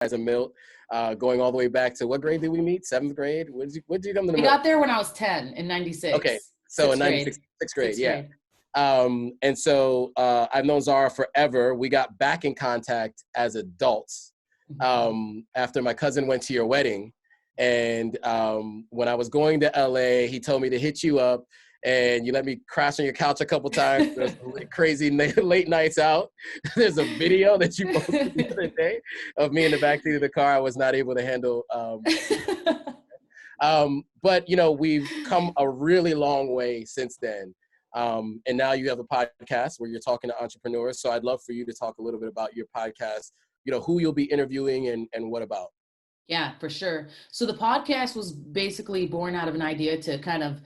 guys at Milt, going all the way back to what grade did we meet? 7th grade? When did you come to the I Milt? got there when I was 10 in 96. Okay, so in 96, sixth grade, yeah. And so I've known Zahraa forever. We got back in contact as adults after my cousin went to your wedding. And when I was going to LA, he told me to hit you up, and you let me crash on your couch a couple times. There's crazy late nights out. There's a video that you posted the other day of me in the backseat of the car. I was not able to handle. But, you know, we've come a really long way since then. And now you have a podcast where you're talking to entrepreneurs. So I'd love for you to talk a little bit about your podcast, you know, who you'll be interviewing and what about. Yeah, for sure. So the podcast was basically born out of an idea to kind of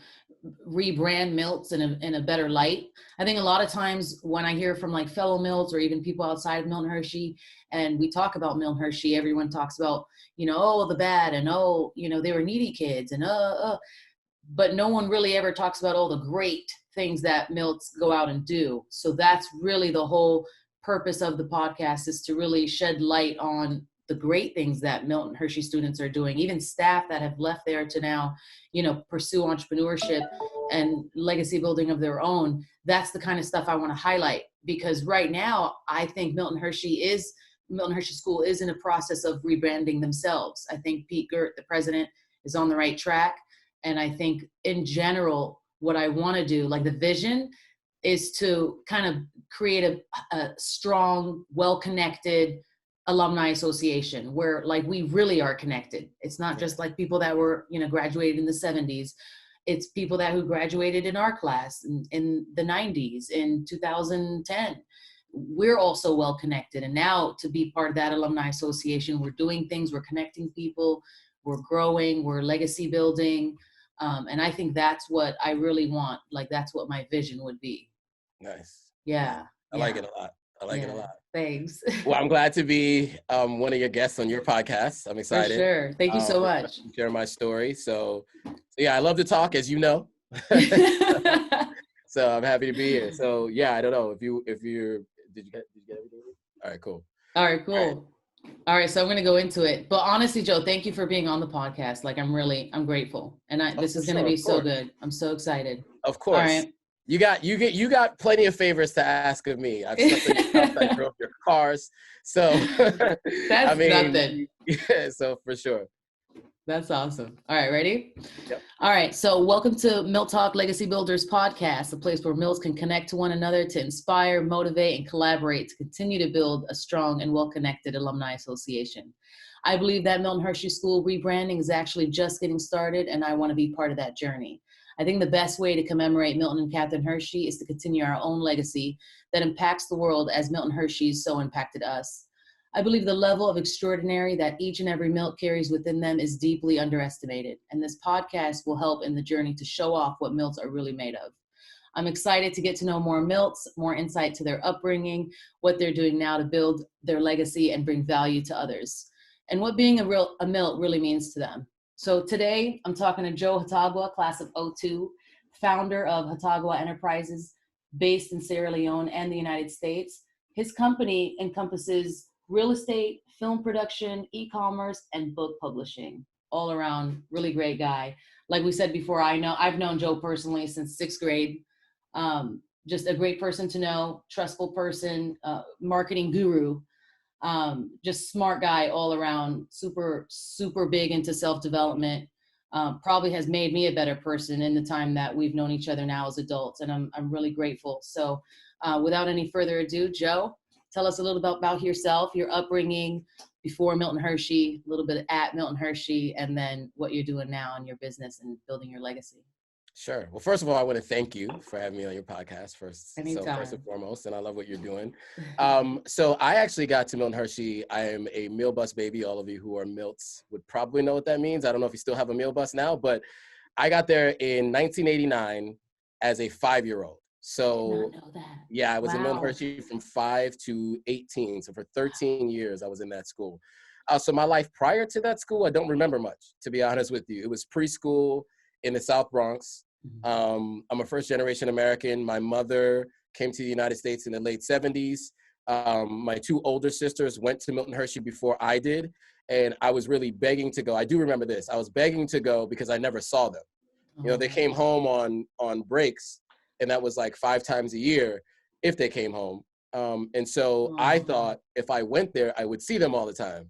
rebrand Milts in a better light. I think a lot of times when I hear from like fellow Milts or even people outside of Milt and Hershey, and we talk about Milt and Hershey, everyone talks about, you know, oh, the bad, and oh, you know, they were needy kids, and but no one really ever talks about all the great things that Milts go out and do. So that's really the whole purpose of the podcast, is to really shed light on the great things that Milt and Hershey students are doing, even staff that have left there to now, you know, pursue entrepreneurship and legacy building of their own. That's the kind of stuff I want to highlight, because right now I think Milt and Hershey School is in a process of rebranding themselves. I think Pete Gert, the president, is on the right track. And I think in general, what I want to do, like the vision, is to kind of create a strong, well-connected alumni association where like we really are connected. It's not just like people that were, you know, graduated in the 70s. It's people who graduated in our class in the 90s, in 2010. We're also well connected. And now to be part of that alumni association, we're doing things, we're connecting people, we're growing, we're legacy building. And I think that's what I really want. Like, that's what my vision would be. Nice. Yeah. I like it a lot. I like it a lot. Thanks. Well, I'm glad to be one of your guests on your podcast. I'm excited. For sure. Thank you so much. Share my story. So yeah, I love to talk, as you know. So I'm happy to be here. So yeah, I don't know if you're, did you get everything? All right, cool. All right, cool. All right, so I'm going to go into it. But honestly, Joe, thank you for being on the podcast. Like, I'm grateful. And this is going to be so good. I'm so excited. Of course. All right. You got plenty of favors to ask of me. I've slept in your house, I drove your cars. So that's I mean, nothing. Yeah, so for sure. That's awesome. All right, ready? Yep. All right, so welcome to Milt Talk Legacy Builders podcast, a place where Milts can connect to one another to inspire, motivate, and collaborate to continue to build a strong and well-connected alumni association. I believe that Milt and Hershey School rebranding is actually just getting started, and I want to be part of that journey. I think the best way to commemorate Milton and Catherine Hershey is to continue our own legacy that impacts the world as Milton Hershey so impacted us. I believe the level of extraordinary that each and every Milt carries within them is deeply underestimated, and this podcast will help in the journey to show off what Milts are really made of. I'm excited to get to know more Milts, more insight to their upbringing, what they're doing now to build their legacy and bring value to others, and what being a Milt really means to them. So today I'm talking to Joe Hotagua, class of 02, founder of Hotagua Enterprises, based in Sierra Leone and the United States. His company encompasses real estate, film production, e-commerce, and book publishing. All around really great guy. Like we said before, I've known Joe personally since 6th grade. Just a great person to know, trustful person, marketing guru. Just smart guy all around, super, super big into self-development, probably has made me a better person in the time that we've known each other now as adults. And I'm really grateful. So without any further ado, Joe, tell us a little about yourself, your upbringing before Milt and Hershey, a little bit at Milt and Hershey, and then what you're doing now in your business and building your legacy. Sure. Well, first of all, I want to thank you for having me on your podcast first. Anytime. So first and foremost, and I love what you're doing. So I actually got to Milt and Hershey. I am a meal bus baby. All of you who are Milts would probably know what that means. I don't know if you still have a meal bus now, but I got there in 1989 as a 5-year-old. So yeah, I was in Milt and Hershey from 5 to 18. So for 13 years, I was in that school. So my life prior to that school, I don't remember much, to be honest with you. It was preschool in the South Bronx. I'm a first-generation American. My mother came to the United States in the late 70s. My two older sisters went to Milton Hershey before I did, and I was really begging to go. I do remember this. I was begging to go because I never saw them. You know, they came home on breaks, and that was like 5 times a year if they came home. And so I thought if I went there, I would see them all the time.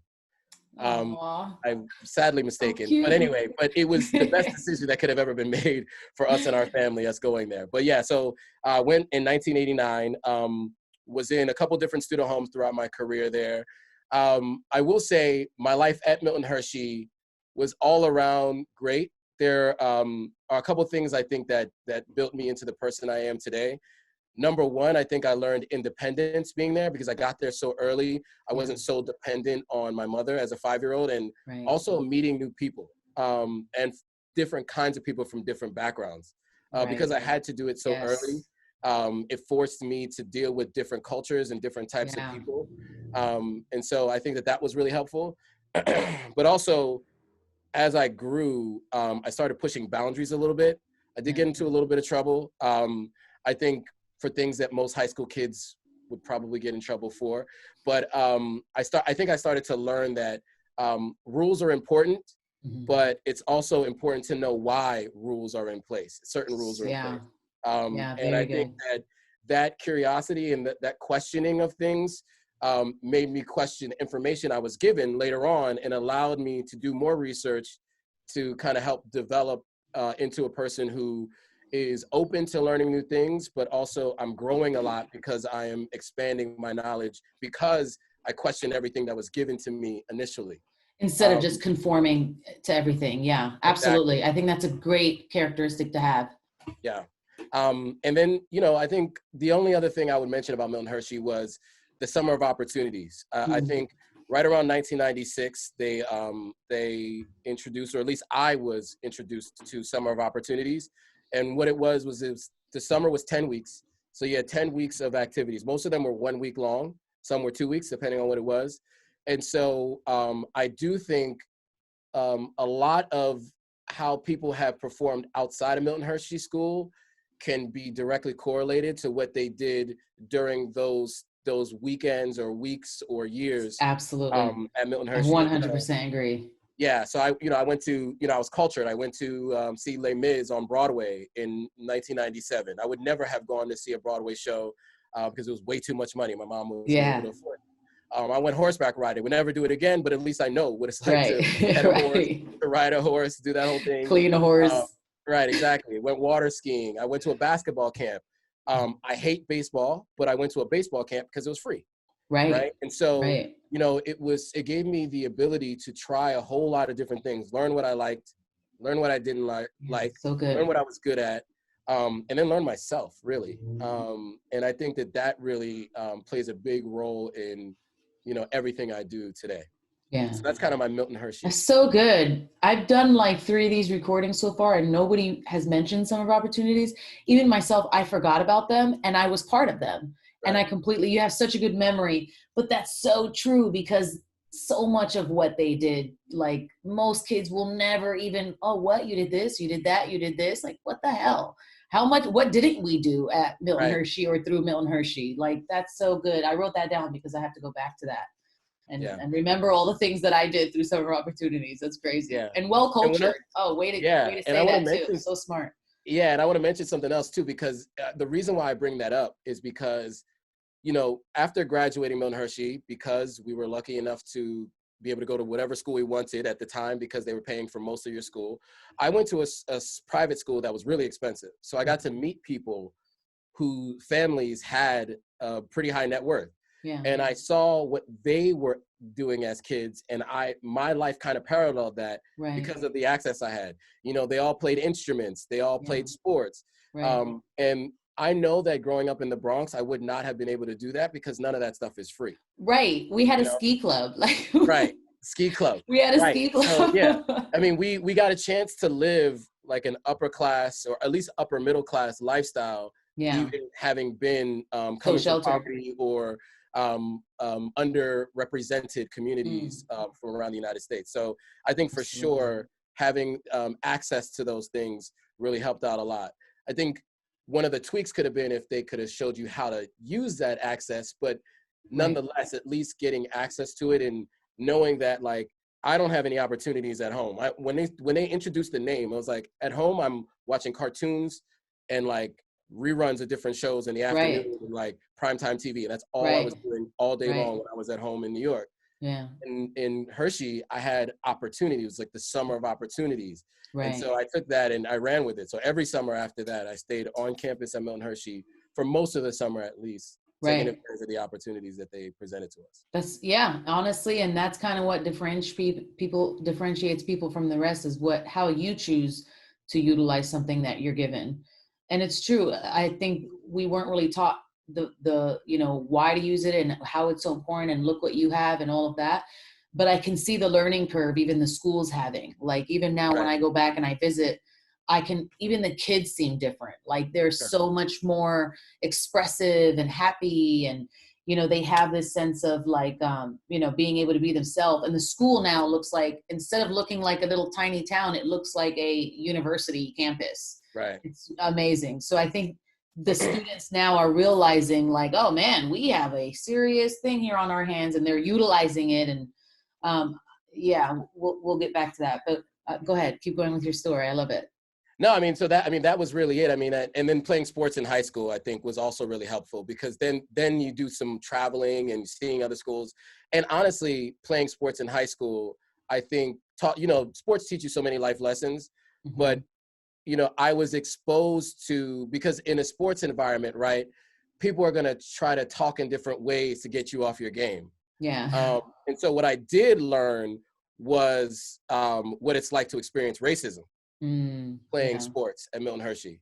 I'm sadly mistaken, So but anyway, but it was the best decision that could have ever been made for us and our family, us going there. But yeah, so I went in 1989, was in a couple different student homes throughout my career there. I will say my life at Milton Hershey was all around great. There are a couple things I think that built me into the person I am today. Number one, I think I learned independence being there because I got there so early. I wasn't so dependent on my mother as a 5-year-old, and also meeting new people and different kinds of people from different backgrounds. Because I had to do it so early, it forced me to deal with different cultures and different types of people. And so I think that was really helpful. But also, as I grew, I started pushing boundaries a little bit. I did get into a little bit of trouble. I think for things that most high school kids would probably get in trouble for. But I think I started to learn that rules are important, but it's also important to know why rules are in place. Certain rules are in place. And I think that curiosity and that questioning of things made me question information I was given later on and allowed me to do more research to kind of help develop into a person who is open to learning new things, but also I'm growing a lot because I am expanding my knowledge because I question everything that was given to me initially. Instead of just conforming to everything. Yeah, absolutely. Exactly. I think that's a great characteristic to have. Yeah. And then, I think the only other thing I would mention about Milton Hershey was the Summer of Opportunities. I think right around 1996, they introduced, or at least I was introduced to Summer of Opportunities. And what it was the summer was 10 weeks. So you had 10 weeks of activities. Most of them were 1 week long. Some were 2 weeks, depending on what it was. And so I do think a lot of how people have performed outside of Milton Hershey School can be directly correlated to what they did during those weekends or weeks or years. Absolutely. At Milton Hershey. I 100% agree. Yeah, so I went to, I was cultured. I went to see Les Mis on Broadway in 1997. I would never have gone to see a Broadway show because it was way too much money. My mom wasn't able to afford it. I went horseback riding. Would never do it again, but at least I know what it's like to pet a horse, to ride a horse, do that whole thing. Clean a horse. Right, exactly. Went water skiing. I went to a basketball camp. I hate baseball, but I went to a baseball camp because it was free. Right. And so, it gave me the ability to try a whole lot of different things, learn what I liked, learn what I didn't like, so good. Learn what I was good at, and then learn myself, really. And I think that really plays a big role in, everything I do today. Yeah. So that's kind of my Milton Hershey. That's so good. I've done like 3 of these recordings so far and nobody has mentioned Summer of Opportunities. Even myself, I forgot about them and I was part of them. Right. And you have such a good memory, but that's so true because so much of what they did, like most kids will never even, oh, what, you did this, you did that, you did this. Like, what the hell? What didn't we do at Milton Hershey or through Milton Hershey? Like, that's so good. I wrote that down because I have to go back to that and remember all the things that I did through Summer Opportunities. That's crazy. Yeah. And well-cultured. Way to say that too. So smart. Yeah, and I want to mention something else too, because the reason why I bring that up is because after graduating Milton Hershey, because we were lucky enough to be able to go to whatever school we wanted at the time because they were paying for most of your school, I went to a private school that was really expensive. So I got to meet people whose families had a pretty high net worth. Yeah. And I saw what they were doing as kids, and my life kind of paralleled that because of the access I had. They all played instruments, they all played sports. And I know that growing up in the Bronx, I would not have been able to do that because none of that stuff is free. Right. We had a ski club. Right. Ski club. We had a ski club. So, yeah. I mean, we got a chance to live like an upper class or at least upper middle class lifestyle, even having been coming from poverty or underrepresented communities from around the United States. So I think for sure having access to those things really helped out a lot. I think one of the tweaks could have been if they could have showed you how to use that access, but nonetheless, at least getting access to it and knowing that like I don't have any opportunities at home. When they introduced the name, I was like, at home I'm watching cartoons and like reruns of different shows in the afternoon, Right. and like primetime TV, and that's all I was Right. doing all day Right. long when I was at home in New York. Yeah. And in Hershey, I had opportunities. It was like the summer of opportunities. And Right. so I took that and I ran with it. So every summer after that, I stayed on campus at Milton Hershey for most of the summer at least, taking Right. advantage of the opportunities that they presented to us. That's, yeah, honestly, and that's kind of what differentiates people from the rest is how you choose to utilize something that you're given. And it's true. I think we weren't really taught the why to use it and how it's so important and look what you have and all of that. But I can see the learning curve even the schools having. Like even now when Right. I go back and I visit, even the kids seem different. Like they're Sure. so much more expressive and happy, and they have this sense of like, being able to be themselves. And the school now looks like, instead of looking like a little tiny town, it looks like a university campus. Right. It's amazing. So I think the students now are realizing like, oh man, we have a serious thing here on our hands, and they're utilizing it. And yeah, we'll get back to that. But go ahead, keep going with your story. I love it. No, that was really it. And then playing sports in high school, I think was also really helpful because then you do some traveling and seeing other schools. And honestly, playing sports in high school, I think sports teach you so many life lessons, Mm-hmm. but I was exposed to, because in a sports environment, right, people are going to try to talk in different ways to get you off your game. Yeah. And so what I did learn was what it's like to experience racism. Playing sports at Milton Hershey,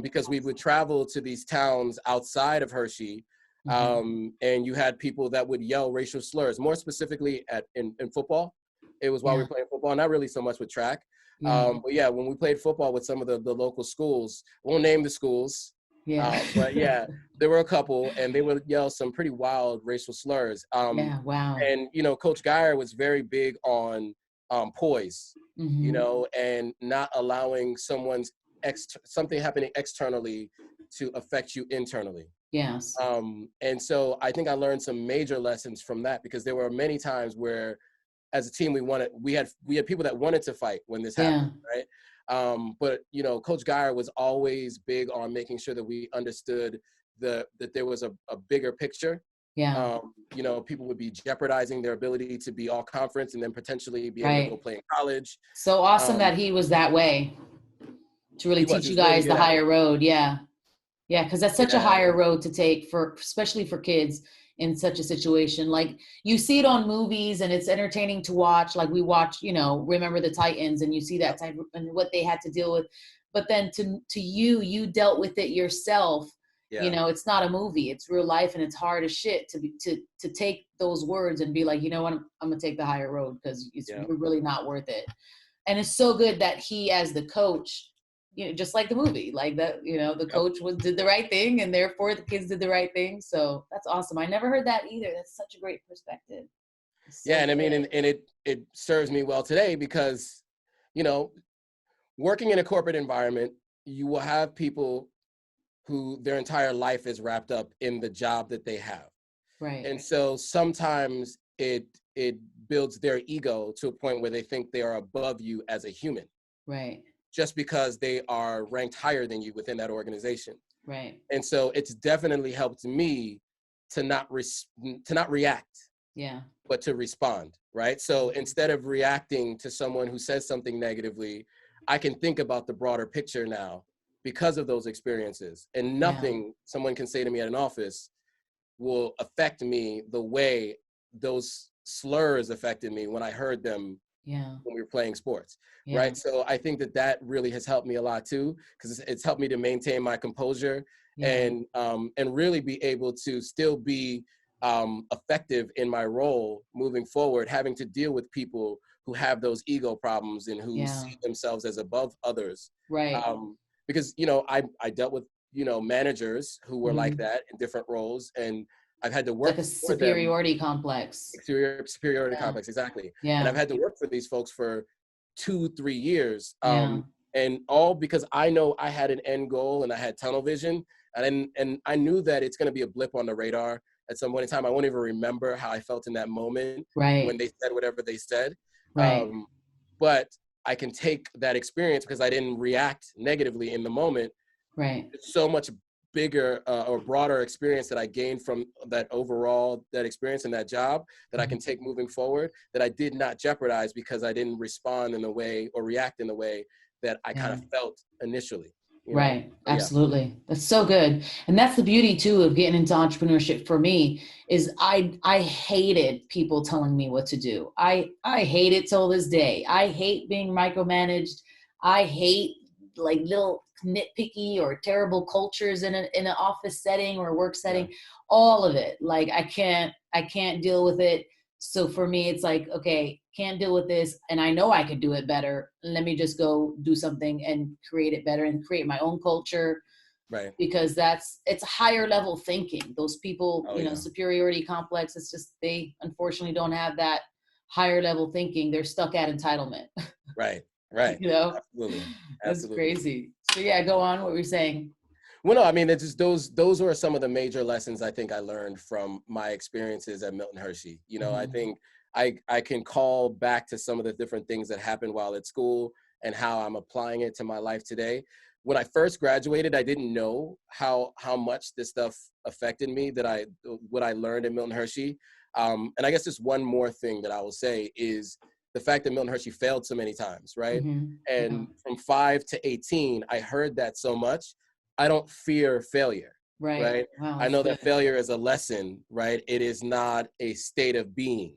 because we would travel to these towns outside of Hershey, and you had people that would yell racial slurs, more specifically in football. It was while we were playing football, not really so much with track. But yeah, when we played football with some of the local schools, I won't name the schools, but yeah, there were a couple, and they would yell some pretty wild racial slurs. Yeah, wow. And Coach Geyer was very big on poise, and not allowing something happening externally to affect you internally. Yes. And so I think I learned some major lessons from that, because there were many times where as a team we had people that wanted to fight when this happened, right? But Coach Geyer was always big on making sure that we understood that there was a bigger picture. Yeah. People would be jeopardizing their ability to be all conference and then potentially be able to go play in college. So awesome that he was that way to really teach you guys the higher road. Yeah. Yeah. Cause that's such a higher road to take especially for kids in such a situation. Like you see it on movies and it's entertaining to watch. Like we watch, Remember the Titans, and you see that type of, and what they had to deal with. But then to you dealt with it yourself. It's not a movie, it's real life, and it's hard as shit to take those words and be like, you know what, I'm gonna take the higher road because you're really not worth it. And it's so good that he, as the coach, just like the movie, like that, the coach did the right thing, and therefore the kids did the right thing. So that's awesome. I never heard that either. That's such a great perspective. So and it serves me well today because, working in a corporate environment, you will have people who their entire life is wrapped up in the job that they have. Right. And so sometimes it builds their ego to a point where they think they are above you as a human. Right. Just because they are ranked higher than you within that organization. Right. And so it's definitely helped me to not react. Yeah. But to respond, right? So instead of reacting to someone who says something negatively, I can think about the broader picture now because of those experiences. And nothing someone can say to me at an office will affect me the way those slurs affected me when I heard them when we were playing sports, right? So I think that really has helped me a lot too, because it's helped me to maintain my composure and really be able to still be effective in my role moving forward, having to deal with people who have those ego problems and who see themselves as above others. Right. Because, I dealt with, managers who were like that in different roles, and I've had to work like a superiority complex. Superiority complex, exactly. Yeah. And I've had to work for these folks for 2-3 years. And all because I know I had an end goal and I had tunnel vision, and I knew that it's going to be a blip on the radar. at some point in time. I won't even remember how I felt in that moment when they said whatever they said. But I can take that experience because I didn't react negatively in the moment. It's so much bigger or broader experience that I gained from that experience in that job that I can take moving forward, that I did not jeopardize because I didn't respond in the way or react in the way that I kind of felt initially. You know? Absolutely. That's so good. And that's the beauty too of getting into entrepreneurship for me is I hated people telling me what to do. I hate it till this day. I hate being micromanaged. I hate like little nitpicky or terrible cultures in an office setting or work setting, all of it. Like I can't deal with it. So for me, it's like, okay, can't deal with this. And I know I could do it better. Let me just go do something and create it better and create my own culture. Because it's higher level thinking. Those people, superiority complex, it's just, they unfortunately don't have that higher level thinking. They're stuck at entitlement. Right. Absolutely. That's crazy. So yeah, go on. What were you saying? Well, no, I mean, it's just those were some of the major lessons I think I learned from my experiences at Milton Hershey. You know, I think I can call back to some of the different things that happened while at school and how I'm applying it to my life today. When I first graduated, I didn't know how much this stuff affected me, what I learned at Milton Hershey. And I guess just one more thing that I will say is the fact that Milton Hershey failed so many times, right? And from 5 to 18, I heard that so much. I don't fear failure, right? Wow, I know that failure is a lesson, right? It is not a state of being,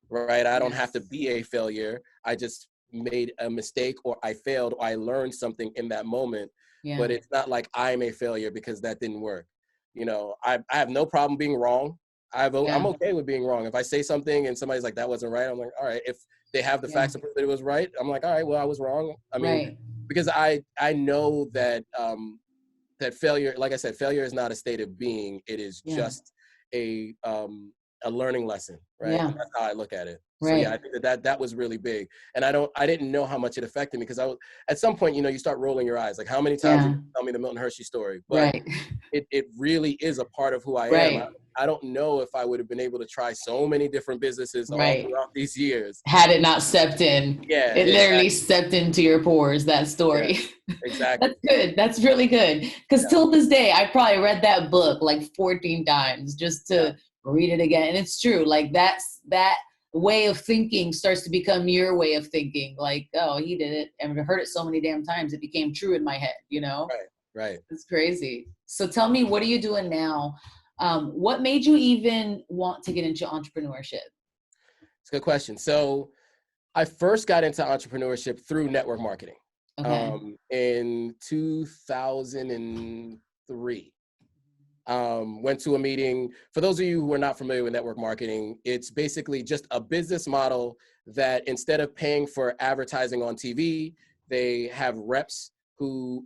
right? I don't have to be a failure. I just made a mistake or I failed or I learned something in that moment, but it's not like I'm a failure because that didn't work. You know, I have no problem being wrong. I'm okay with being wrong. If I say something and somebody's like, that wasn't right, I'm like, all right. If they have the facts to prove that it was right, I'm like, all right, well, I was wrong. I mean, because I know that, that failure, like I said, failure is not a state of being. It is just a learning lesson, right? And that's how I look at it. So yeah, I think that was really big. And I didn't know how much it affected me because at some point, you start rolling your eyes. Like how many times you tell me the Milton Hershey story, but it really is a part of who I am. I don't know if I would have been able to try so many different businesses all throughout these years. Had it not stepped in. Yeah. It literally stepped into your pores, that story. Yeah, exactly. That's good. That's really good. Because till this day, I probably read that book like 14 times just to read it again. And it's true. Like that way of thinking starts to become your way of thinking. Like, oh, he did it. And I've heard it so many damn times. It became true in my head, Right. It's crazy. So tell me, what are you doing now? What made you even want to get into entrepreneurship? It's a good question. So I first got into entrepreneurship through network marketing in 2003. Went to a meeting. For those of you who are not familiar with network marketing, it's basically just a business model that instead of paying for advertising on TV, they have reps who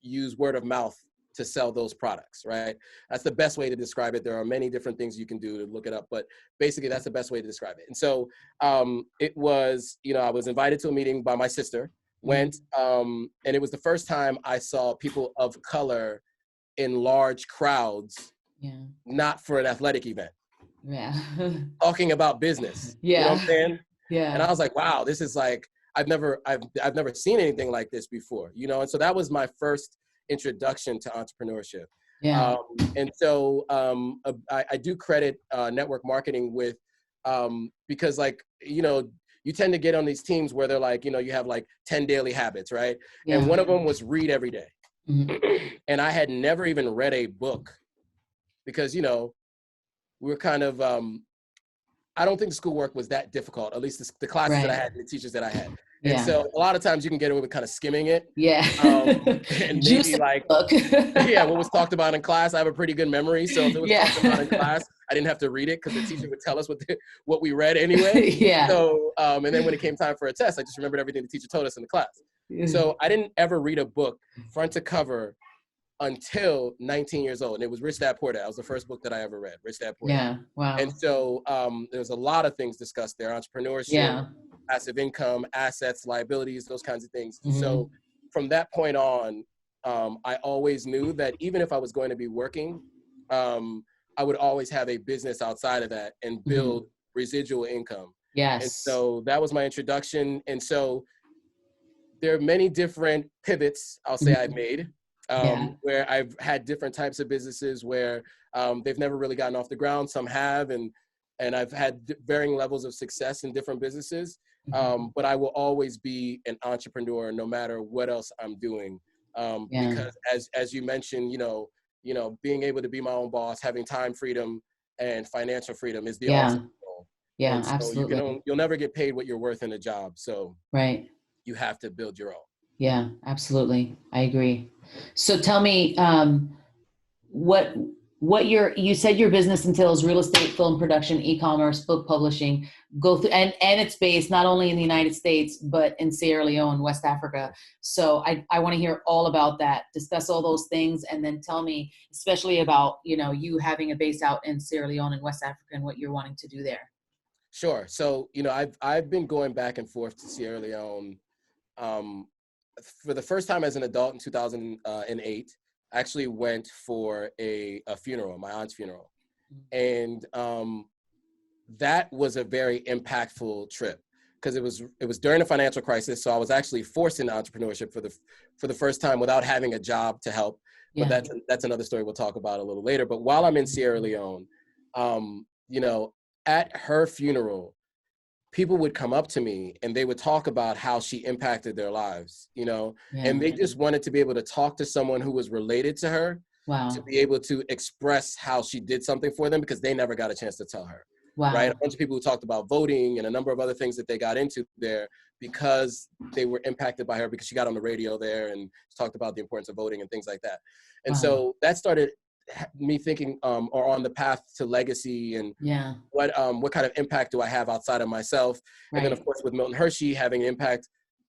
use word of mouth to sell those products, right? That's the best way to describe it. There are many different things you can do to look it up, but basically that's the best way to describe it. And so it was, I was invited to a meeting by my sister, went, and it was the first time I saw people of color in large crowds, not for an athletic event, talking about business. You know what I'm saying? And I was like, wow, this is like, I've never seen anything like this before, And so that was my first introduction to entrepreneurship. And so I do credit network marketing with, because like, you tend to get on these teams where they're like, you have like 10 daily habits, right? And one of them was read every day. And I had never even read a book because, we're kind of, I don't think schoolwork was that difficult, at least the classes that I had, the teachers that I had. And so a lot of times you can get away with kind of skimming it. And maybe like, what was talked about in class, I have a pretty good memory. So if it was talked about in class, I didn't have to read it because the teacher would tell us what we read anyway. So, and then when it came time for a test, I just remembered everything the teacher told us in the class. So I didn't ever read a book front to cover until 19 years old. And it was Rich Dad Poor Dad. That was the first book that I ever read, Rich Dad Poor Dad. And so there's a lot of things discussed there, entrepreneurship, passive income, assets, liabilities, those kinds of things. So from that point on, I always knew that even if I was going to be working, I I would always have a business outside of that and build residual income. Yes. And so that was my introduction. And so there are many different pivots, I'll say, I've made, where I've had different types of businesses where they've never really gotten off the ground. Some have, and I've had varying levels of success in different businesses. But I will always be an entrepreneur no matter what else I'm doing. Because as you mentioned, being able to be my own boss, having time freedom and financial freedom is the ultimate goal. Yeah, and so absolutely. you'll never get paid what you're worth in a job. So you have to build your own. Yeah, absolutely. I agree. So tell me, you said your business entails real estate, film production, e-commerce, book publishing, and it's based not only in the United States, but in Sierra Leone, West Africa. So I want to hear all about that, discuss all those things, and then tell me especially about, you having a base out in Sierra Leone and West Africa and what you're wanting to do there. Sure. So, I've been going back and forth to Sierra Leone for the first time as an adult in 2008. I actually went for a funeral, my aunt's funeral. And that was a very impactful trip because it was during a financial crisis. So I was actually forced into entrepreneurship for the first time without having a job to help. But that's another story we'll talk about a little later. But while I'm in Sierra Leone, at her funeral, people would come up to me and they would talk about how she impacted their lives, and they just wanted to be able to talk to someone who was related to her, to be able to express how she did something for them because they never got a chance to tell her. Right? A bunch of people who talked about voting and a number of other things that they got into there because they were impacted by her because she got on the radio there and talked about the importance of voting and things like that. And so that started me thinking or on the path to legacy and what kind of impact do I have outside of myself. And then of course with Milton Hershey having an impact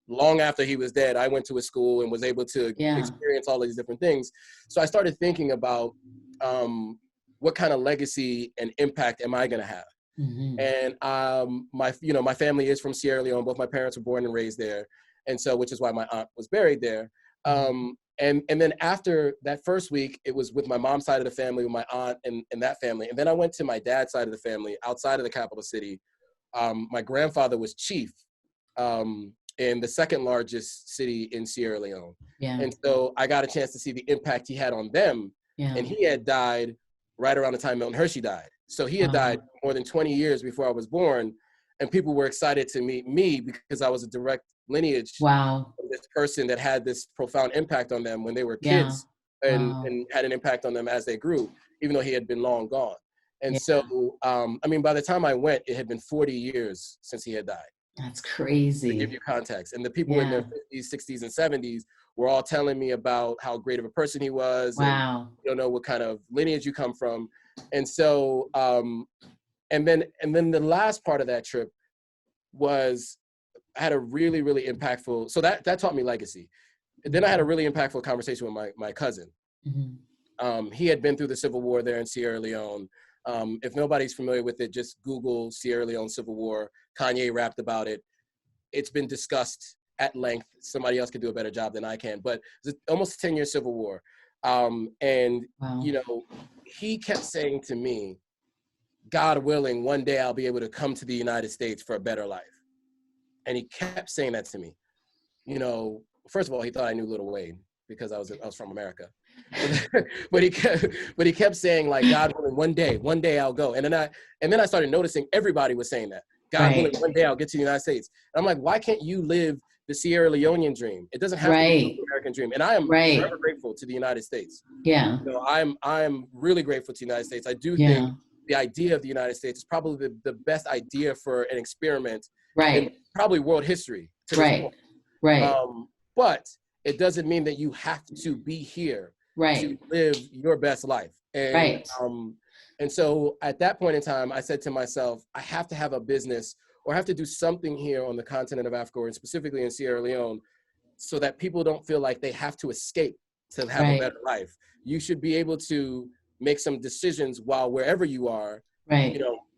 long after he was dead, I went to his school and was able to experience all these different things. So I started thinking about what kind of legacy and impact am I going to have? And my family is from Sierra Leone. Both my parents were born and raised there. And so, which is why my aunt was buried there. And then after that first week, it was with my mom's side of the family, with my aunt and that family. And then I went to my dad's side of the family outside of the capital city. My grandfather was chief in the second largest city in Sierra Leone. And so I got a chance to see the impact he had on them. And he had died right around the time Milton Hershey died. So he had died more than 20 years before I was born. And people were excited to meet me because I was a direct lineage of this person that had this profound impact on them when they were kids and had an impact on them as they grew, even though he had been long gone. And so, by the time I went, it had been 40 years since he had died. That's crazy. To give you context. And the people in their 50s, 60s, and 70s were all telling me about how great of a person he was. And you don't know what kind of lineage you come from. And so, and then the last part of that trip was, I had a really, really impactful, so that taught me legacy. And then I had a really impactful conversation with my cousin. He had been through the Civil War there in Sierra Leone. If nobody's familiar with it, just Google Sierra Leone Civil War. Kanye rapped about it. It's been discussed at length. Somebody else could do a better job than I can, but it's almost a 10-year Civil War. He kept saying to me, God willing, one day I'll be able to come to the United States for a better life. And he kept saying that to me. First of all, he thought I knew Lil Wayne because I was from America. but he kept saying, like, God willing, one day I'll go. And then I started noticing everybody was saying that. God willing, one day I'll get to the United States. And I'm like, why can't you live the Sierra Leonean dream? It doesn't have to be the American dream. And I am forever grateful to the United States. I'm really grateful to the United States. I do think the idea of the United States is probably the best idea for an experiment in probably world history. But it doesn't mean that you have to be here to live your best life. And so at that point in time, I said to myself, I have to have a business or have to do something here on the continent of Africa, and specifically in Sierra Leone, so that people don't feel like they have to escape to have a better life. You should be able to make some decisions while wherever you are,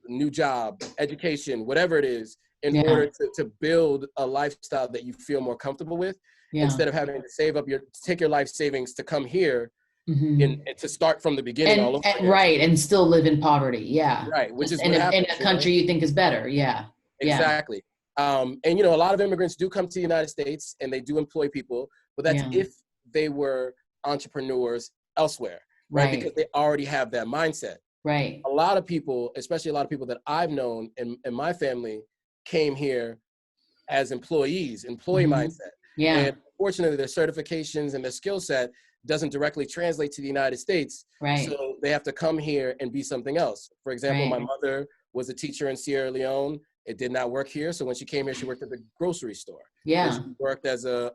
new job, education, whatever it is, in order to build a lifestyle that you feel more comfortable with, instead of having to take your life savings to come here and to start from the beginning all over again. Right, and still live in poverty. Yeah. Right, which is in what happens. In a country you think is better. Yeah. Exactly. And, you know, a lot of immigrants do come to the United States and they do employ people, but that's if they were entrepreneurs elsewhere, right? Because they already have that mindset. Right. A lot of people, especially a lot of people that I've known in my family, came here as employee mindset. Yeah. And unfortunately, their certifications and their skill set doesn't directly translate to the United States. Right. So they have to come here and be something else. For example, my mother was a teacher in Sierra Leone. It did not work here. So when she came here, she worked at the grocery store. Yeah. And she worked as a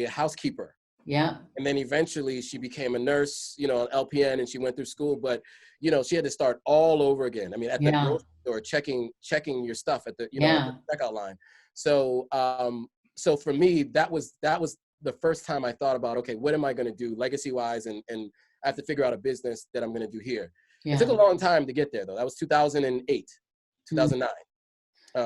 housekeeper. Yeah. And then eventually she became a nurse, you know, an LPN, and she went through school. But, you know, she had to start all over again. I mean, at the grocery store, checking your stuff at the, you know, at the checkout line. So, so for me, that was the first time I thought about, okay, what am I going to do legacy wise? And I have to figure out a business that I'm going to do here. It took a long time to get there though. That was 2008, 2009.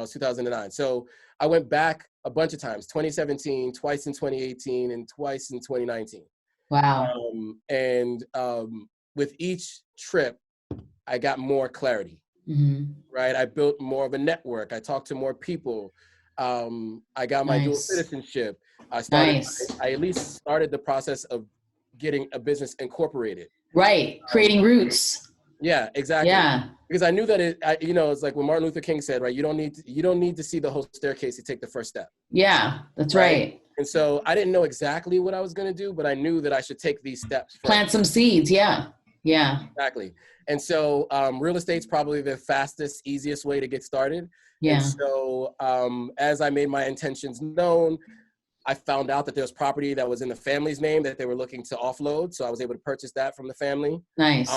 2009. So I went back a bunch of times, 2017, twice in 2018, and twice in 2019. Wow. With each trip, I got more clarity, right? I built more of a network. I talked to more people. I got my dual citizenship. I at least started the process of getting a business incorporated. Right. Creating roots. Yeah, exactly. Yeah. Because I knew that you know, it's like when Martin Luther King said, right, you don't need to see the whole staircase to take the first step. Yeah, that's right. And so I didn't know exactly what I was going to do, but I knew that I should take these steps first. Plant some seeds. Yeah. Yeah. Exactly. And so real estate's probably the fastest, easiest way to get started. Yeah. And so as I made my intentions known, I found out that there was property that was in the family's name that they were looking to offload. So I was able to purchase that from the family. Nice.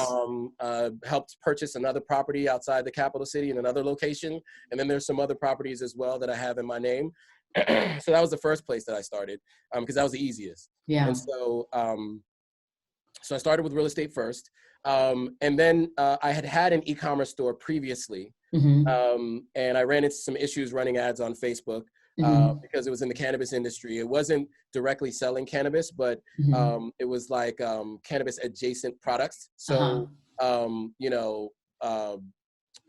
Helped purchase another property outside the capital city in another location. And then there's some other properties as well that I have in my name. So that was the first place that I started because that was the easiest. Yeah. And so, so I started with real estate first. And then I had an e-commerce store previously. And I ran into some issues running ads on Facebook. Because it was in the cannabis industry. It wasn't directly selling cannabis, but it was like cannabis adjacent products. So, you know,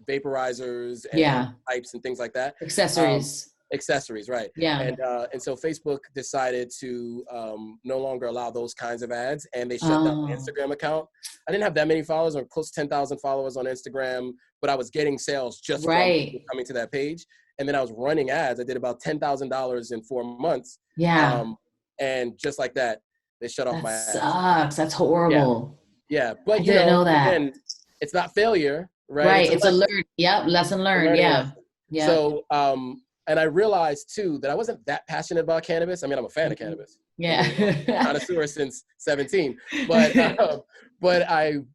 vaporizers and pipes and things like that. Accessories, right. Yeah. And so Facebook decided to no longer allow those kinds of ads, and they shut down my Instagram account. I didn't have that many followers, or close to 10,000 followers on Instagram, but I was getting sales just from coming to that page. And then I was running ads. I did about $10,000 in 4 months. Yeah. And just like that, they shut off my ads. Sucks. That's horrible. Yeah. But I didn't know that. Again, it's not failure, right? Right. It's a learn. Yep. Lesson learned. Yeah. Yeah. So, and I realized too that I wasn't that passionate about cannabis. I mean, I'm a fan of cannabis. Yeah. Connoisseur since 17, but I'm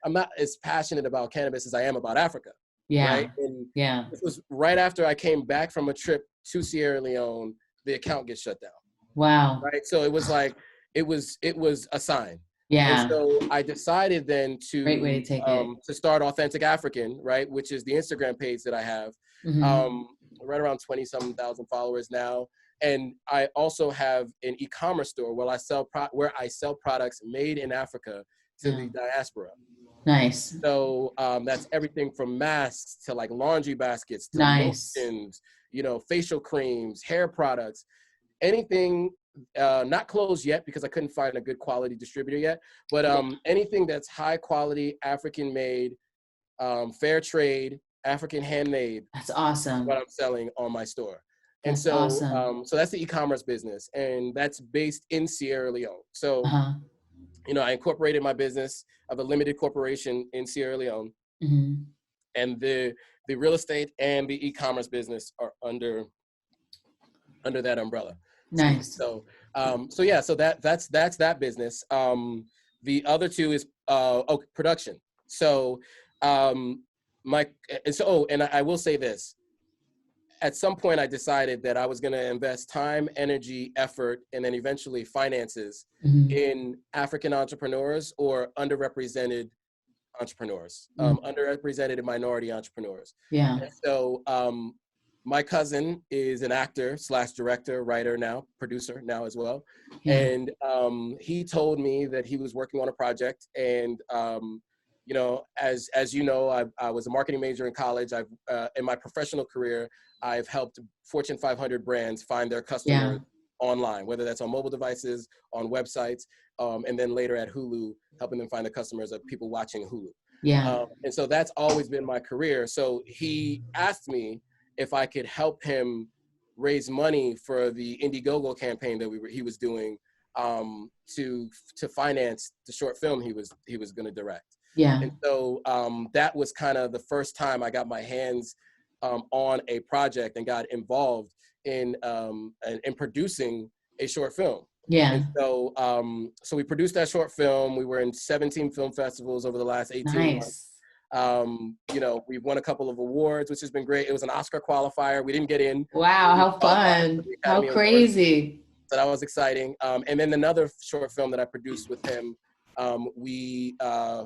not as passionate about cannabis as I am about Africa. Yeah. Right? And it was right after I came back from a trip to Sierra Leone, the account gets shut down. Wow. Right. So it was like, it was a sign. Yeah. And so I decided then to, great way to take it. To start Authentic African, right? Which is the Instagram page that I have, right around 20,000 followers now. And I also have an e-commerce store where I sell products made in Africa to the diaspora. Nice. So that's everything from masks to like laundry baskets to lotions, you know, facial creams, hair products, anything, not clothes yet because I couldn't find a good quality distributor yet, but anything that's high quality, African made, fair trade, African handmade. That's awesome. What I'm selling on my store. And so, so that's the e-commerce business, and that's based in Sierra Leone. So, you know, I incorporated my business of a limited corporation in Sierra Leone, and the real estate and the e-commerce business are under that umbrella. Nice. So, so that's that business. The other two is production. So, and I will say this. At some point, I decided that I was going to invest time, energy, effort, and then eventually finances in African entrepreneurs or underrepresented entrepreneurs, underrepresented and minority entrepreneurs. Yeah. And so my cousin is an actor / director, writer now, producer now as well. Yeah. And he told me that he was working on a project. And, you know, as you know, I was a marketing major in college. In my professional career, I've helped Fortune 500 brands find their customers online, whether that's on mobile devices, on websites, and then later at Hulu, helping them find the customers of people watching Hulu. Yeah. And so that's always been my career. So he asked me if I could help him raise money for the Indiegogo campaign that he was doing to finance the short film he was going to direct. Yeah. And so that was kind of the first time I got my hands on a project and got involved in producing a short film. Yeah. And so so we produced that short film. We were in 17 film festivals over the last 18 months. You know, we won a couple of awards, which has been great. It was an Oscar qualifier. We didn't get in. Wow, how fun. How crazy. So that was exciting. And then another short film that I produced with him, we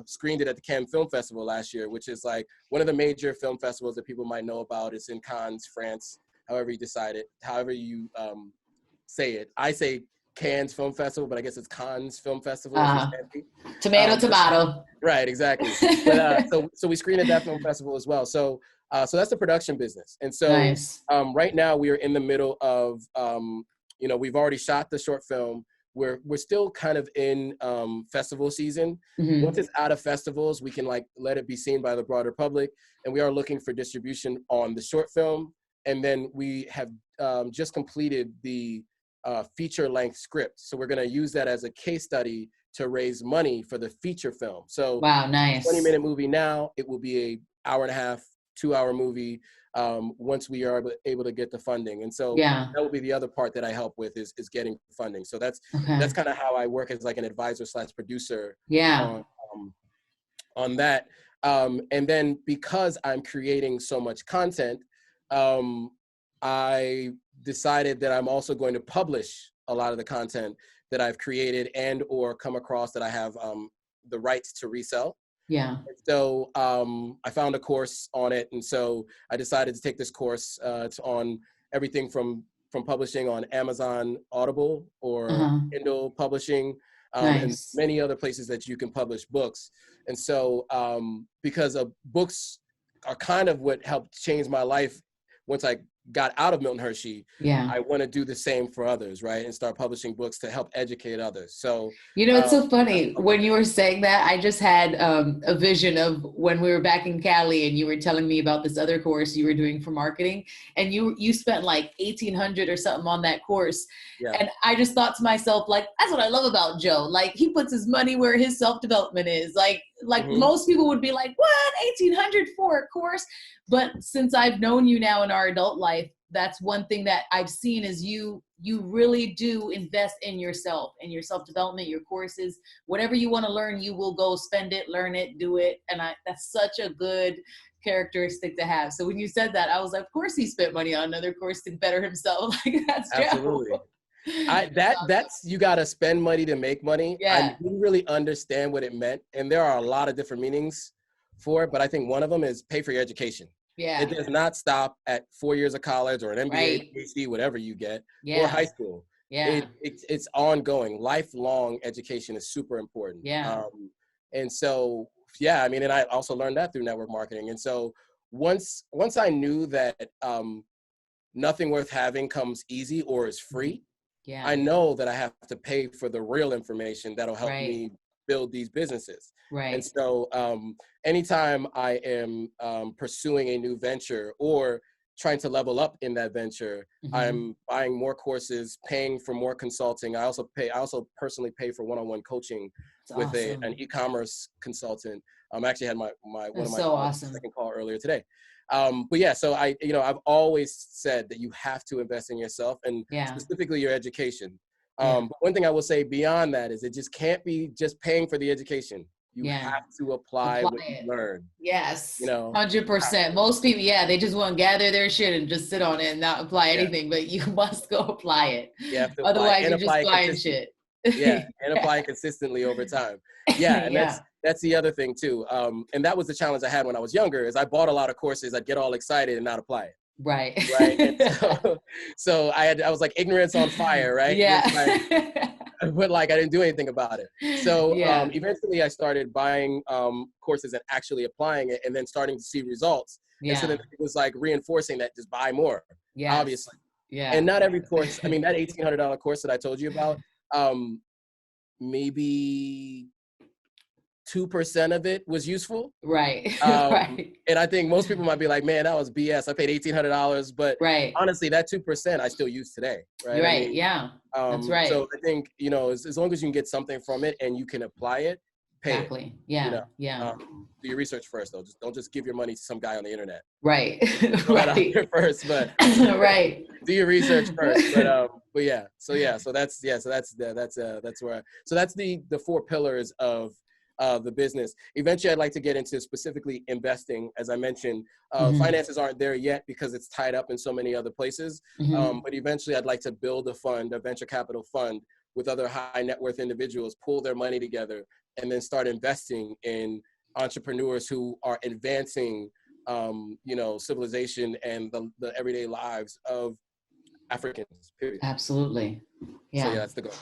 screened it at the Cannes Film Festival last year, which is like one of the major film festivals that people might know about. It's in Cannes, France, however you say it. I say Cannes Film Festival, but I guess it's Cannes Film Festival. Tomato. Right, exactly. But so we screened at that film festival as well. So that's the production business. And so nice. Right now we are in the middle of you know, we've already shot the short film. We're still kind of in festival season. Mm-hmm. Once it's out of festivals, we can like let it be seen by the broader public. And we are looking for distribution on the short film. And then we have just completed the feature-length script. So we're going to use that as a case study to raise money for the feature film. So wow, nice. 20-minute movie now, it will be an hour and a half, 2-hour movie once we are able to get the funding. And so that will be the other part that I help with is getting funding. So that's kind of how I work as like an advisor / producer on that. And then because I'm creating so much content, I decided that I'm also going to publish a lot of the content that I've created and or come across that I have the rights to resell. Yeah. And so I found a course on it. And so I decided to take this course. It's on everything from publishing on Amazon Audible or Kindle publishing and many other places that you can publish books. And so because books are kind of what helped change my life once I got out of Milton Hershey, I want to do the same for others, right? And start publishing books to help educate others. So, you know, it's so funny when you were saying that, I just had a vision of when we were back in Cali and you were telling me about this other course you were doing for marketing, and you spent like $1,800 or something on that course. And I just thought to myself, like, that's what I love about Joe. Like, he puts his money where his self-development is. Like most people would be like, what, $1,800 for a course? But since I've known you now in our adult life, that's one thing that I've seen is you really do invest in yourself and your self-development, your courses, whatever you want to learn, you will go spend it, learn it, do it. And that's such a good characteristic to have. So when you said that, I was like, of course he spent money on another course to better himself. Like, that's absolutely. That's you got to spend money to make money. I didn't really understand what it meant. And there are a lot of different meanings for it, but I think one of them is pay for your education. It does not stop at 4 years of college or an MBA, PhD, whatever you get, or high school. It's ongoing. Lifelong education is super important. And so, I mean, and I also learned that through network marketing. And so once I knew that nothing worth having comes easy or is free, I know that I have to pay for the real information that'll help me build these businesses. And so anytime I am pursuing a new venture or trying to level up in that venture, I'm buying more courses, paying for more consulting. I also personally pay for one-on-one coaching with an e-commerce consultant. I actually had my second call earlier today. But so I've always said that you have to invest in yourself and specifically your education. But one thing I will say beyond that is it just can't be just paying for the education. You have to apply what you learn. Yes. You know, 100%. Most people, they just want to gather their shit and just sit on it and not apply anything, but you must go apply it. Otherwise you're just buying shit. And apply it consistently over time. And that's the other thing too. And that was the challenge I had when I was younger is I bought a lot of courses, I'd get all excited and not apply it. Right. Right. And so I was like ignorance on fire, right? Yeah. Just but like I didn't do anything about it. So Yeah. eventually I started buying courses and actually applying it, and then starting to see results. And so Yeah. then it was like reinforcing that, just buy more, Yes. obviously. Yeah. And not every course, I mean, that $1,800 course that I told you about, maybe 2% of it was useful. Right. Um, Right. and I think most people might be like, man, that was BS. I paid $1,800, but Right. honestly, that 2% I still use today, right? You're I right. mean, Yeah. That's right. so I think, as long as you can get something from it and you can apply it, pay it. Exactly. Yeah. Yeah. Do your research first, though. Don't just give your money to some guy on the internet. Right. Throw that out Right. there first, but Right. do your research first. But yeah. So that's where. So that's the 4 pillars of the business. Eventually, I'd like to get into specifically investing. As I mentioned, finances aren't there yet because it's tied up in so many other places. But eventually, I'd like to build a venture capital fund with other high net worth individuals, pool their money together, and then start investing in entrepreneurs who are advancing, civilization and the everyday lives of Africans, period. Absolutely. Yeah. So yeah, that's the goal.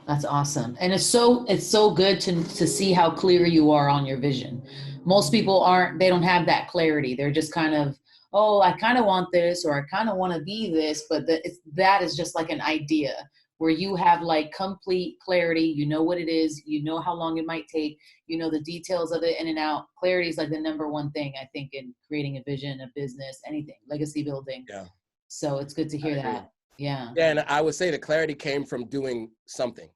That's awesome. And it's so good to see how clear you are on your vision. Most people they don't have that clarity. They're just kind of, oh, I kind of want this, or I kind of want to be this, but that is just like an idea where you have like complete clarity. You know what it is, you know how long it might take, you know the details of it in and out. Clarity is like the number one thing, I think, in creating a vision, a business, anything, legacy building. Yeah. So it's good to hear that. Yeah. Yeah, and I would say the clarity came from doing something,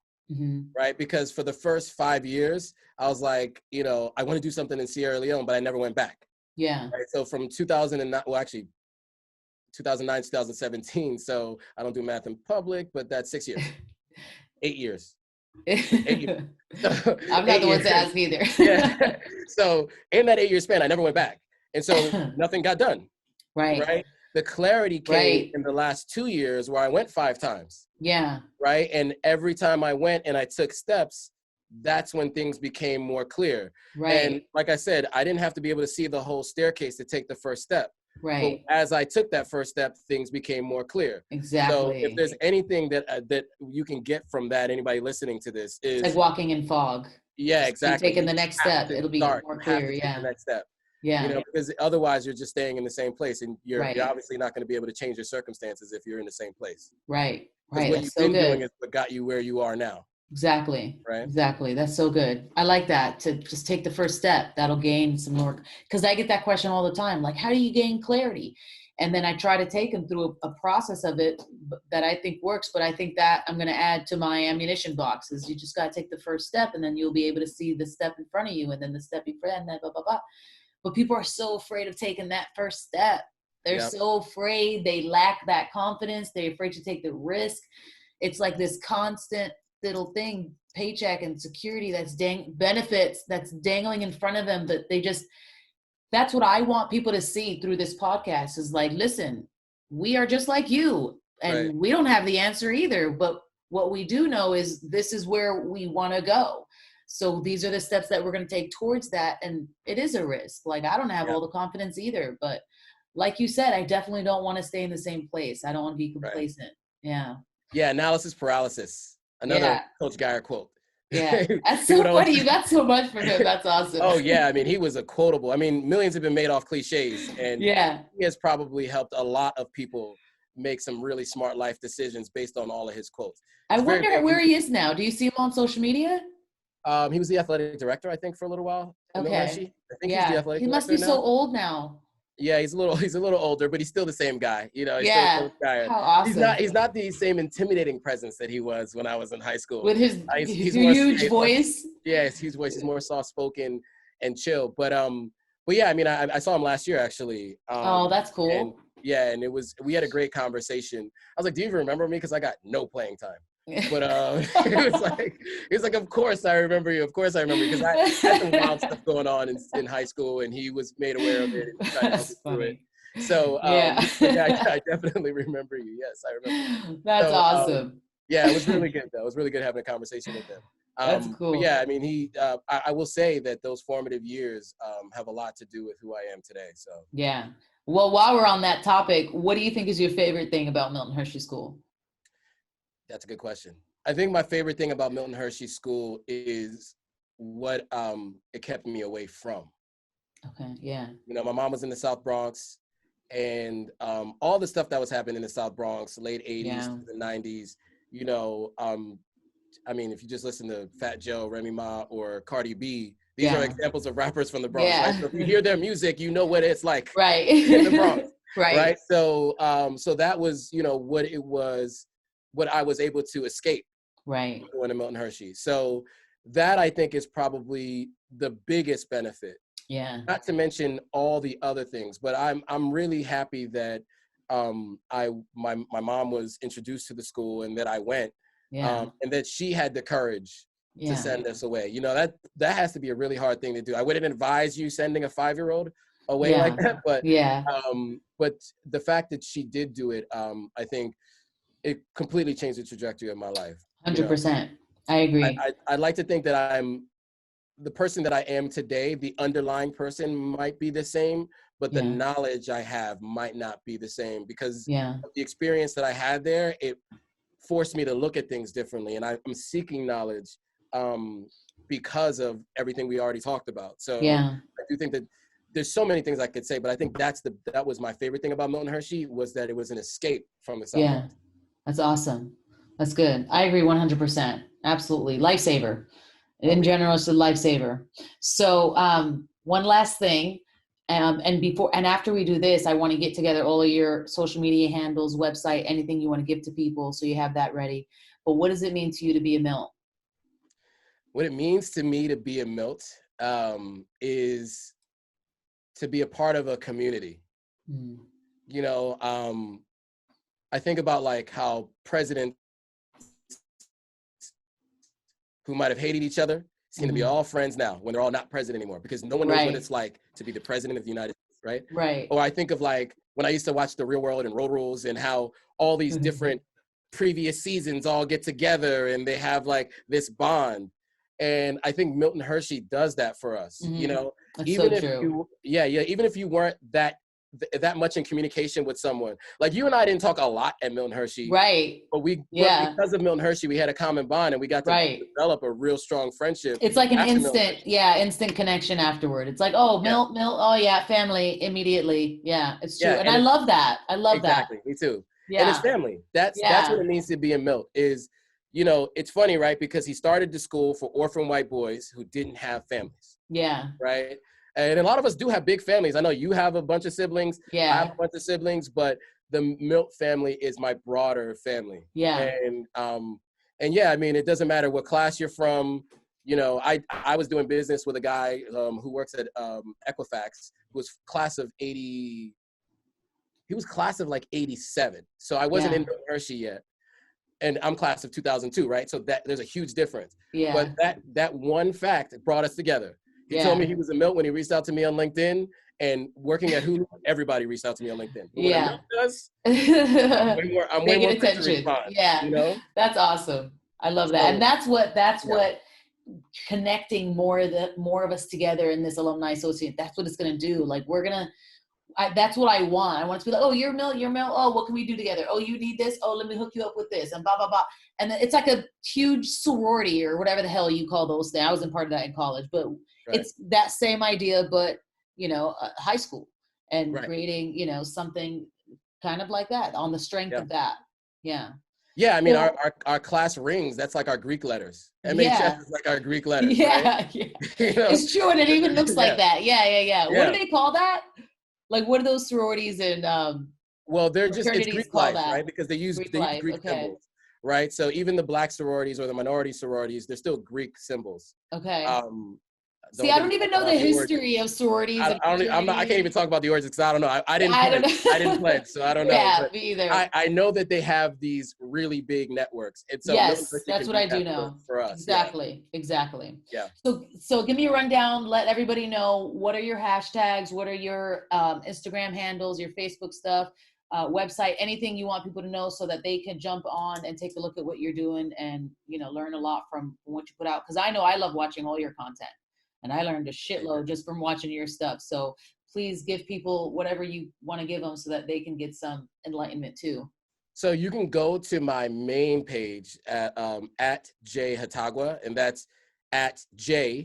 right? Because for the first 5 years, I was like, I want to do something in Sierra Leone, but I never went back. Yeah. Right? So from 2009, well, actually 2009, 2017. So I don't do math in public, but that's 6 years, 8 years. 8 years. So, I'm not the one to ask either. Yeah. So in that 8-year span, I never went back. And so nothing got done. Right. The clarity came in the last 2 years where I went 5 times. Yeah. Right. And every time I went and I took steps, that's when things became more clear. Right. And like I said, I didn't have to be able to see the whole staircase to take the first step. Right. But as I took that first step, things became more clear. Exactly. So if there's anything that you can get from that, anybody listening to this, is it's like walking in fog. Yeah, exactly. Taking the next step, it'll be more clear. Yeah. The next step. Yeah. Because otherwise you're just staying in the same place, and you're obviously not going to be able to change your circumstances if you're in the same place. Right. Right. What you've been doing is what got you where you are now. Exactly. Right. Exactly. That's so good. I like that, to just take the first step. That'll gain some more, because I get that question all the time. Like, how do you gain clarity? And then I try to take them through a process of it that I think works. But I think that I'm going to add to my ammunition box is you just got to take the first step, and then you'll be able to see the step in front of you, and then the step in front, and then blah, blah, blah. But people are so afraid of taking that first step. They're so afraid. They lack that confidence. They're afraid to take the risk. It's like this constant little thing, paycheck and security benefits that's dangling in front of them, that that's what I want people to see through this podcast is like, listen, we are just like you, and we don't have the answer either, but what we do know is this is where we want to go. So these are the steps that we're going to take towards that. And it is a risk. Like, I don't have all the confidence either, but like you said, I definitely don't want to stay in the same place. I don't want to be complacent. Yeah. Yeah. Analysis paralysis. Another Coach Geyer quote. Yeah. That's so funny. You got so much from him. That's awesome. Oh yeah. I mean, he was a quotable. I mean, millions have been made off cliches, and he has probably helped a lot of people make some really smart life decisions based on all of his quotes. I wonder where he is now. Do you see him on social media? He was the athletic director, I think, for a little while. Okay. I think he's the athletic director. He must be so old now. Yeah, he's a little older, but he's still the same guy. He's still the guy. How awesome. He's not the same intimidating presence that he was when I was in high school. With his huge voice. Yeah, his huge voice. He's more soft spoken and chill. But yeah, I mean, I saw him last year actually. Oh, that's cool. And we had a great conversation. I was like, do you even remember me? Because I got no playing time. But it was like, of course I remember you. Of course I remember you, because I had some wild stuff going on in high school, and he was made aware of it and tried to help me through it. So I definitely remember you. Yes, I remember. That's awesome. Yeah, it was really good though. It was really good having a conversation with him. That's cool. But yeah, I mean, I will say that those formative years have a lot to do with who I am today. So yeah. Well, while we're on that topic, what do you think is your favorite thing about Milton Hershey School? That's a good question. I think my favorite thing about Milton Hershey School is what it kept me away from. Okay, yeah. You know, my mom was in the South Bronx, and all the stuff that was happening in the South Bronx, late 80s to the 90s, you know, I mean, if you just listen to Fat Joe, Remy Ma, or Cardi B, these are examples of rappers from the Bronx, right? So if you hear their music, you know what it's like in the Bronx, right? So, so that was, you know, what it was, what I was able to escape going to Milton Hershey. So that, I think, is probably the biggest benefit. Yeah. Not to mention all the other things, but I'm really happy that my mom was introduced to the school and that I went, and that she had the courage to send us away. You know, that has to be a really hard thing to do. I wouldn't advise you sending a 5-year-old away like that, but but the fact that she did do it, I think it completely changed the trajectory of my life. 100%. I agree. I'd like to think that I'm the person that I am today. The underlying person might be the same, but the knowledge I have might not be the same, because of the experience that I had there. It forced me to look at things differently, and I'm seeking knowledge because of everything we already talked about. So I do think that there's so many things I could say, but I think that was my favorite thing about Milton Hershey, was that it was an escape from the South Bronx. That's awesome. That's good. I agree 100%. Absolutely. Lifesaver. In general, it's a lifesaver. So one last thing, and after we do this, I want to get together all of your social media handles, website, anything you want to give to people, so you have that ready. But what does it mean to you to be a Milt? What it means to me to be a Milt is to be a part of a community. You know, I think about like how presidents who might have hated each other seem to be all friends now when they're all not president anymore, because no one knows what it's like to be the president of the United States, right? Or I think of like when I used to watch The Real World and Road Rules, and how all these different previous seasons all get together and they have like this bond. And I think Milton Hershey does that for us. You know, that's even so if true. even if you weren't that much in communication with someone, like you and I didn't talk a lot at Milton Hershey, but because of Milton Hershey, we had a common bond, and we got to develop a real strong friendship. It's like an instant connection afterward. It's like, oh, Milt, oh yeah, family immediately. Yeah, it's true. And I love that. I love that. Exactly, me too. And it's family. That's what it means to be a Milt. Is, you know, it's funny, right? Because he started the school for orphan white boys who didn't have families. Right. And a lot of us do have big families. I know you have a bunch of siblings. I have a bunch of siblings, but the Milt family is my broader family. And yeah, I mean, it doesn't matter what class you're from. You know, I was doing business with a guy who works at Equifax, who was class of 80. He was class of like 87. So I wasn't in Milton Hershey yet. And I'm class of 2002, right? So that there's a huge difference. But that one fact brought us together. He told me he was a Milt when he reached out to me on LinkedIn, and working at Hulu, everybody reached out to me on LinkedIn. But when a Milt does, I'm way more quick to respond. You know? That's awesome. I love that. And that's what connecting more of us together in this alumni associate, that's what it's going to do. Like that's what I want. I want it to be like, oh, you're Milt. Oh, what can we do together? Oh, you need this. Oh, let me hook you up with this, and blah, blah, blah. And then it's like a huge sorority or whatever the hell you call those things. I wasn't part of that in college, but it's that same idea, but, you know, high school, and creating, you know, something kind of like that on the strength of that. Yeah, I mean, our class rings, that's like our Greek letters. MHS is like our Greek letters, right? You know? It's true, and it even looks like that. Yeah. What do they call that? Like, what are those sororities and well, they're just, it's Greek life, right? Because they use Greek symbols, right? So even the black sororities or the minority sororities, they're still Greek symbols. See, I don't even know the history of sororities. I can't even talk about the origins because I don't know. I didn't pledge, so I don't know. Yeah, me either. I know that they have these really big networks. And so that's what I do know. For us. Exactly. Yeah. So give me a rundown. Let everybody know, what are your hashtags? What are your Instagram handles, your Facebook stuff, website, anything you want people to know so that they can jump on and take a look at what you're doing and, you know, learn a lot from what you put out. Because I know I love watching all your content. And I learned a shitload just from watching your stuff. So please give people whatever you want to give them so that they can get some enlightenment too. So you can go to my main page at J Hotagua, and that's at JHOTAGUA.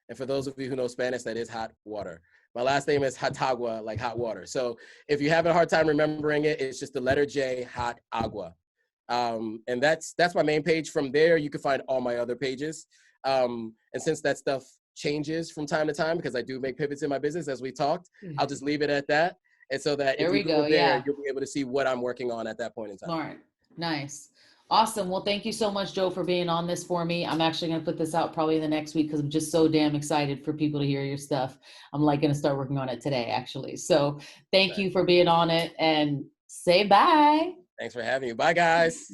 And for those of you who know Spanish, that is hot water. My last name is Hotagua, like hot water. So if you have a hard time remembering it, it's just the letter J, hot agua. And that's my main page. From there, you can find all my other pages. And since that stuff changes from time to time, because I do make pivots in my business, as we talked, I'll just leave it at that. And so that if you go there, you'll be able to see what I'm working on at that point in time. Smart. Nice. Awesome. Well, thank you so much, Joe, for being on this for me. I'm actually going to put this out probably in the next week because I'm just so damn excited for people to hear your stuff. I'm like going to start working on it today, actually. So thank you for being on it, and say bye. Thanks for having me. Bye, guys.